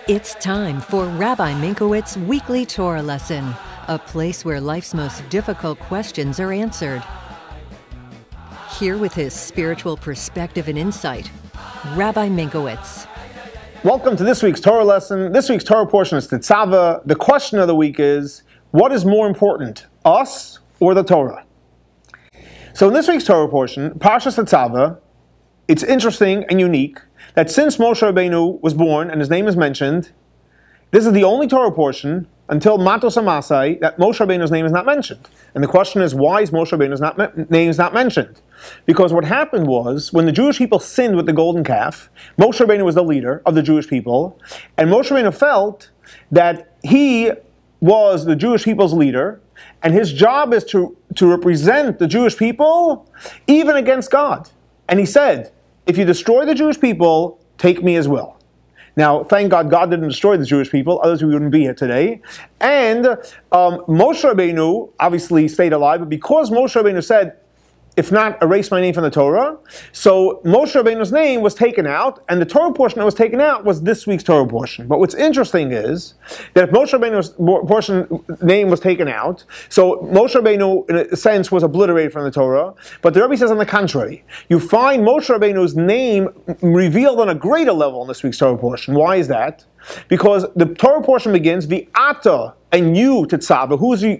It's time for Rabbi Minkowicz's Weekly Torah Lesson, a place where life's most difficult questions are answered. Here with his spiritual perspective and insight, Rabbi Minkowicz. Welcome to this week's Torah lesson. This week's Torah portion is TETZAVEH. The question of the week is, what is more important, us or the Torah? So in this week's Torah portion, Parsha TETZAVEH, it's interesting and unique that since Moshe Rabbeinu was born and his name is mentioned, this is the only Torah portion until Matos Amasai that Moshe Rabbeinu's name is not mentioned. And the question is, why is Moshe Rabbeinu's name not mentioned? Because what happened was, when the Jewish people sinned with the golden calf, Moshe Rabbeinu was the leader of the Jewish people, and Moshe Rabbeinu felt that he was the Jewish people's leader, and his job is to represent the Jewish people even against God. And he said, if you destroy the Jewish people, take me as well. Now, thank God, God didn't destroy the Jewish people, otherwise we wouldn't be here today. And Moshe Rabbeinu obviously stayed alive, but because Moshe Rabbeinu said, if not, erase my name from the Torah, so Moshe Rabbeinu's name was taken out, and the Torah portion that was taken out was this week's Torah portion. But what's interesting is that if Moshe Rabbeinu's name was taken out, so Moshe Rabbeinu, in a sense, was obliterated from the Torah, but the Rebbe says on the contrary. You find Moshe Rabbeinu's name revealed on a greater level in this week's Torah portion. Why is that? Because the Torah portion begins, V'ata, and you, TETZAVEH,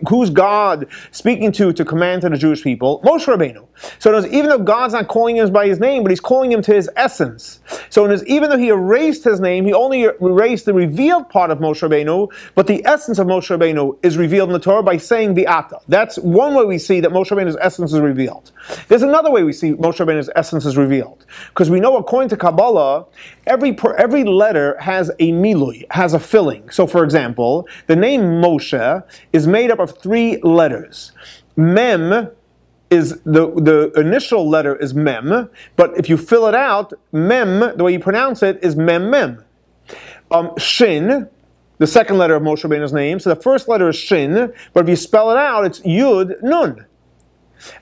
who's God speaking to command to the Jewish people? Moshe Rabbeinu. So even though God's not calling him by his name, but he's calling him to his essence. So even though he erased his name, he only erased the revealed part of Moshe Rabbeinu, but the essence of Moshe Rabbeinu is revealed in the Torah by saying V'ata. That's one way we see that Moshe Rabbeinu's essence is revealed. There's another way we see Moshe Rabbeinu's essence is revealed. Because we know, according to Kabbalah, every letter has a milui, has a filling. So for example, the name Moshe is made up of 3 letters. Mem is the initial letter is Mem, but if you fill it out, Mem, the way you pronounce it, is Mem Mem. Shin, the second letter of Moshe Rabbeinu's name, so the first letter is Shin, but if you spell it out, it's Yud Nun.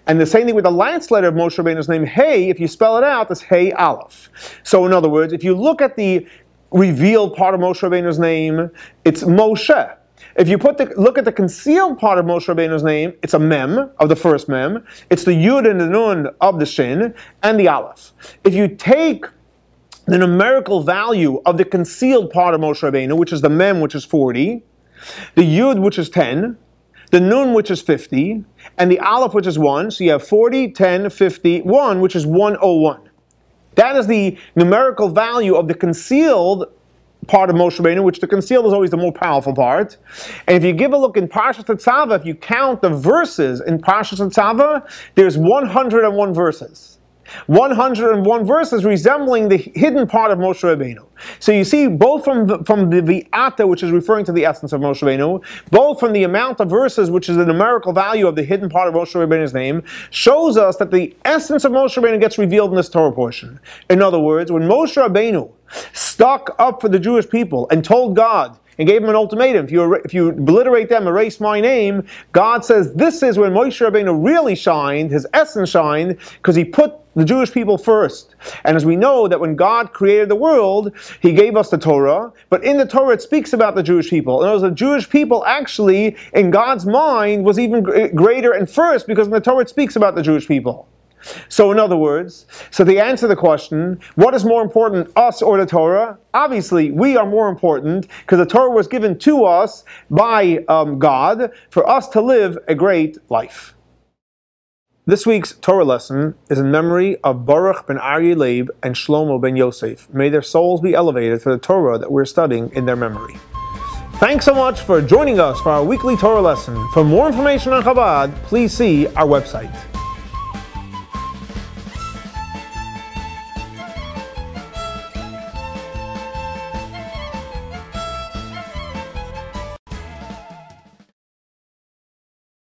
And the same thing with the last letter of Moshe Rabbeinu's name, Hey, if you spell it out, it's Hey Aleph. So in other words, if you look at the revealed part of Moshe Rabbeinu's name, it's Moshe. If you look at the concealed part of Moshe Rabbeinu's name, it's a Mem, of the first Mem. It's the Yud and the Nun of the Shin, and the Aleph. If you take the numerical value of the concealed part of Moshe Rabbeinu, which is the Mem, which is 40, the Yud, which is 10, the Nun, which is 50, and the Aleph, which is 1, so you have 40, 10, 50, 1, which is 101. That is the numerical value of the concealed part of Moshe Rabbeinu, which the concealed is always the more powerful part. And if you give a look in Parsha TETZAVEH, if you count the verses in Parsha TETZAVEH, there's 101 verses. 101 verses resembling the hidden part of Moshe Rabbeinu. So you see, both from the V'ata, which is referring to the essence of Moshe Rabbeinu, both from the amount of verses, which is the numerical value of the hidden part of Moshe Rabbeinu's name, shows us that the essence of Moshe Rabbeinu gets revealed in this Torah portion. In other words, when Moshe Rabbeinu stuck up for the Jewish people and told God, and gave him an ultimatum, if you obliterate them, erase my name, God says this is when Moshe Rabbeinu really shined, his essence shined, because he put the Jewish people first. And as we know that when God created the world, he gave us the Torah, but in the Torah it speaks about the Jewish people. And the Jewish people actually, in God's mind, was even greater and first, because in the Torah it speaks about the Jewish people. So in other words, so to answer the question, what is more important, us or the Torah? Obviously, we are more important because the Torah was given to us by God for us to live a great life. This week's Torah lesson is in memory of Baruch ben Aryeh Leib and Shlomo Ben Yosef. May their souls be elevated for the Torah that we're studying in their memory. Thanks so much for joining us for our weekly Torah lesson. For more information on Chabad, please see our website.